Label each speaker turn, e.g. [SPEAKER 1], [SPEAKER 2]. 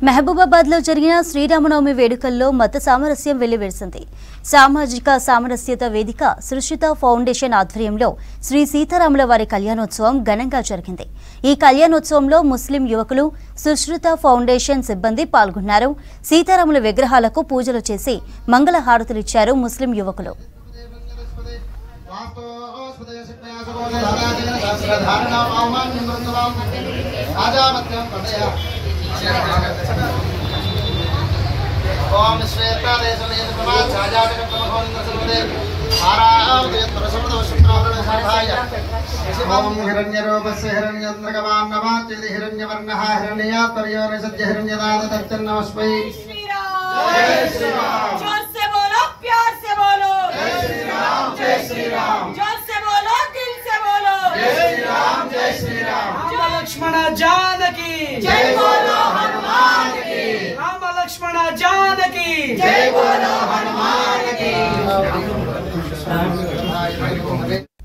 [SPEAKER 1] మహబూబాబాద్ లో జరిగిన శ్రీరామనవమి వేడుకల్లో మత సామరస్యం వెల్లివిరిసింది. సామాజిక సామరస్యత వేదిక సృష్టిత ఫౌండేషన్ ఆధ్వర్యంలో శ్రీ సీతారాముల వారి కళ్యాణోత్సవం ఘనంగా జరిగింది. ఈ కళ్యాణోత్సవంలో ముస్లిం యువకులు, సృష్టిత ఫౌండేషన్ సిబ్బంది పాల్గొన్నారు. సీతారాముల విగ్రహాలకు పూజలు చేసి మంగళ హారతులిచ్చారు ముస్లిం యువకులు.
[SPEAKER 2] ओम श्वेता देशलेन प्रभा छाजाटक प्रभोनिंद्र सर्वदे आरावदे प्रसमदो शुक्रावरण साधाय ओम हिरण्यरूपस्य हिरण्यन्द्रगवान नमाच्यति हिरण्यवर्णः हिरण्यात्पर्योनि सद्य हिरण्यदात तच्चन्नमस्मै
[SPEAKER 3] जय श्री राम जोर से बोलो प्यार से बोलो जय श्री राम जोर से बोलो दिल से बोलो जय श्री राम
[SPEAKER 4] लक्ष्मण जानकी
[SPEAKER 3] जय बोलो हनुमान की
[SPEAKER 4] राम लक्ष्मण जानकी
[SPEAKER 3] जय बोलो हनुमान की।